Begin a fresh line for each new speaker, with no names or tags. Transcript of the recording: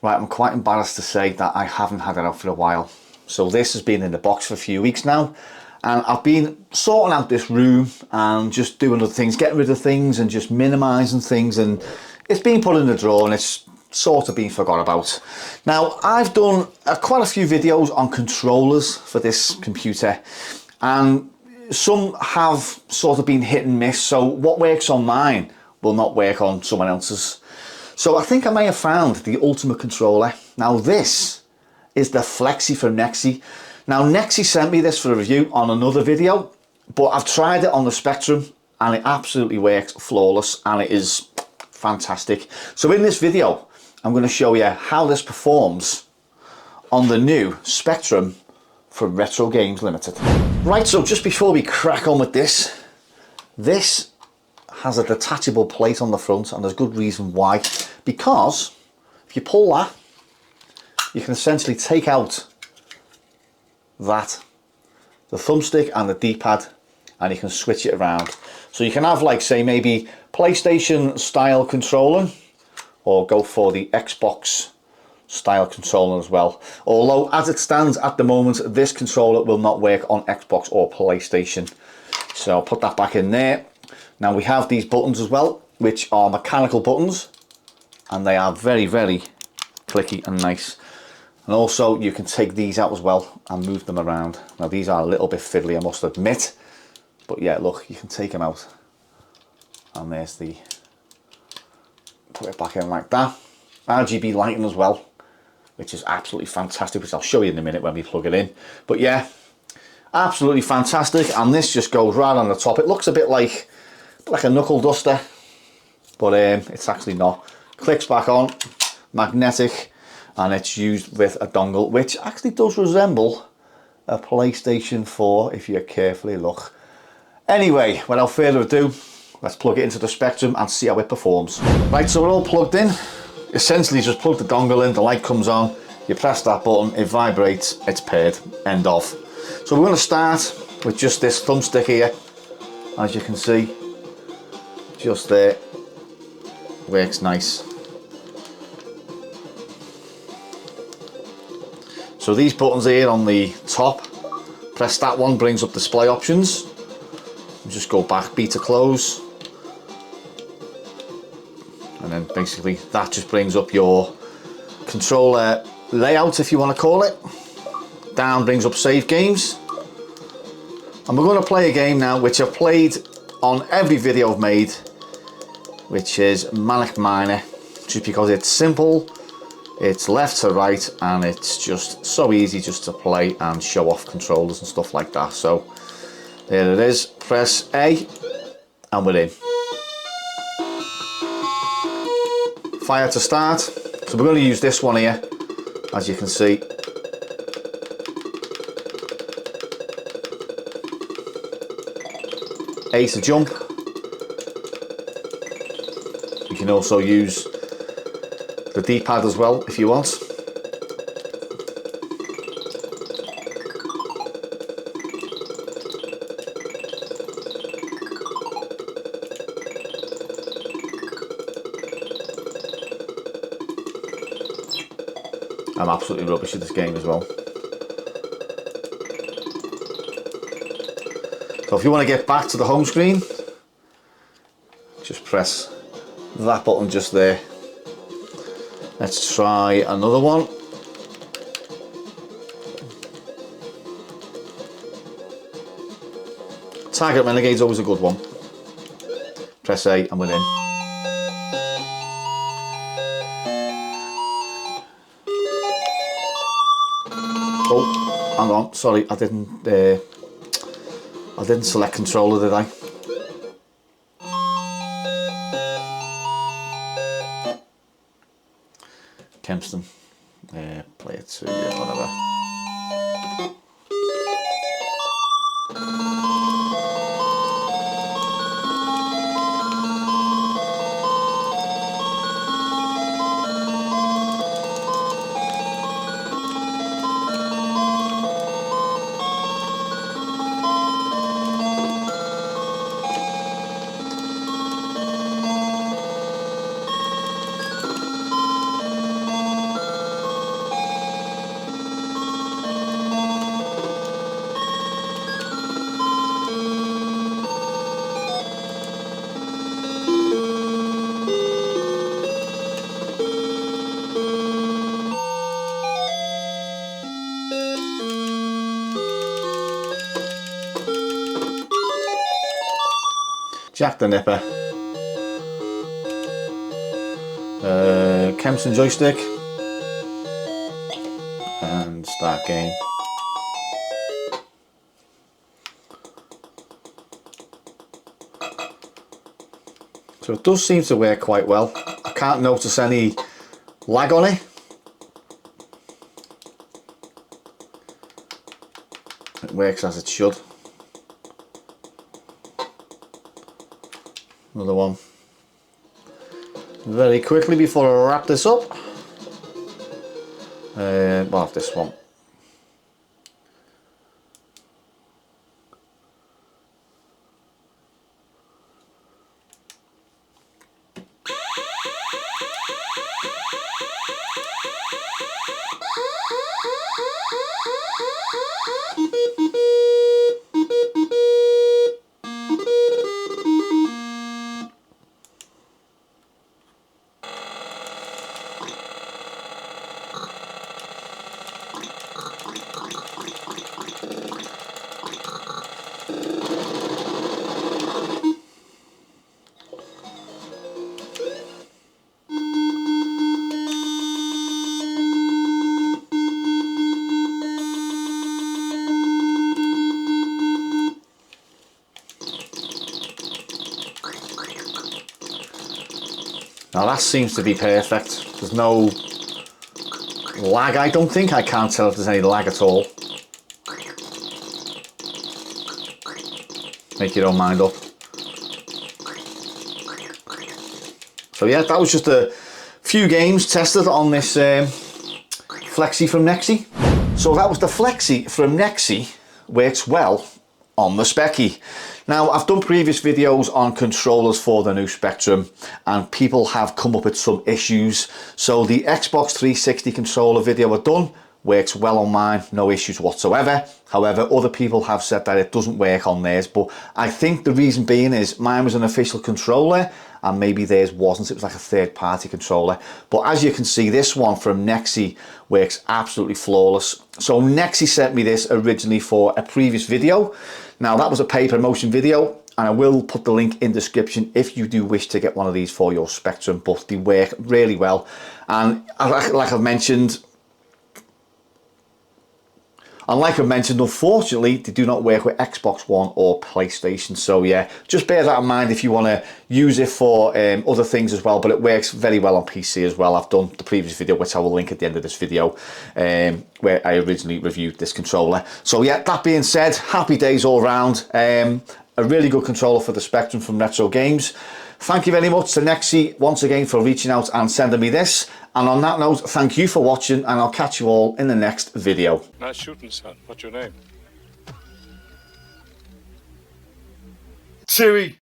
Right, I'm quite embarrassed to say that I haven't had it out for a while. So this has been in the box for a few weeks now, and I've been sorting out this room and just doing other things, getting rid of things and just minimising things, and it's been put in the drawer and it's sort of been forgot about. Now, I've done quite a few videos on controllers for this computer, and some have sort of been hit and miss, so what works on mine will not work on someone else's. So I think I may have found the ultimate controller. Now this is the Flexi from Nexi. Now Nexi sent me this for a review on another video, but I've tried it on the Spectrum and it absolutely works flawless and it is fantastic. So in this video, I'm going to show you how this performs on the new Spectrum from Retro Games Limited. Right, so just before we crack on with this has a detachable plate on the front, and there's good reason why. Because if you pull that, you can essentially take out the thumbstick and the D-pad, and you can switch it around. So you can have, like, say, maybe PlayStation style controller, or go for the Xbox style controller as well. Although, as it stands at the moment, this controller will not work on Xbox or PlayStation. So I'll put that back in there. Now we have these buttons as well, which are mechanical buttons, and they are very, very clicky and nice. And also you can take these out as well and move them around. Now these are a little bit fiddly, I must admit, but yeah, look, you can take them out. And there's the, put it back in like that. RGB lighting as well, which is absolutely fantastic, which I'll show you in a minute when we plug it in. But yeah, absolutely fantastic. And this just goes right on the top. It looks a bit like a knuckle duster, but it's actually not. Clicks back on, magnetic, and it's used with a dongle, which actually does resemble a PlayStation 4 if you carefully look. Anyway, without further ado, let's plug it into the Spectrum and see how it performs. Right, so we're all plugged in. Essentially just plug the dongle in, the light comes on, you press that button, it vibrates, it's paired, end of. So we're going to start with just this thumbstick here. As you can see, just there, works nice. So these buttons here on the top, press that one, brings up display options. Just go back, B to close. And then basically that just brings up your controller layout, if you want to call it. Down brings up save games. And we're going to play a game now which I've played on every video I've made, which is Manic Miner, just because it's simple, it's left to right, and it's just so easy just to play and show off controllers and stuff like that. So there it is, press A and we're in. Fire to start. So we're going to use this one here, as you can see. A to jump. You can also use the D-pad as well if you want. I'm absolutely rubbish at this game as well. So if you want to get back to the home screen, just press that button just there. Let's try another one. Target Renegade's always a good one. Press A and we're in. Oh, hang on, sorry, I didn't select controller, did I? Kempston, play it to whatever. Jack the Nipper, Kempson joystick, and start game. So it does seem to work quite well. I can't notice any lag on it. It works as it should. Another one. Very quickly before I wrap this up. We'll have this one. Now that seems to be perfect. There's no lag, I don't think. I can't tell if there's any lag at all. Make your own mind up. So yeah, that was just a few games tested on this Flexi from Nexi. So that was the Flexi from Nexi. Works well on the Specky. Now, I've done previous videos on controllers for the new Spectrum and people have come up with some issues. So the Xbox 360 controller video I've done works well on mine, no issues whatsoever. However, other people have said that it doesn't work on theirs, but I think the reason being is mine was an official controller and maybe theirs wasn't. It was like a third-party controller. But as you can see, this one from Nexi works absolutely flawless. So Nexi sent me this originally for a previous video. Now that was a paid promotion video, and I will put the link in the description if you do wish to get one of these for your Spectrum, but they work really well. And like I've mentioned, unfortunately, they do not work with Xbox One or PlayStation. So yeah, just bear that in mind if you want to use it for other things as well, but it works very well on PC as well. I've done the previous video, which I will link at the end of this video, where I originally reviewed this controller. So yeah, that being said, happy days all round. A really good controller for the Spectrum from Retro Games. Thank you very much to Nexi once again for reaching out and sending me this. And on that note, thank you for watching, and I'll catch you all in the next video.
Nice shooting, son. What's your name? Chewie.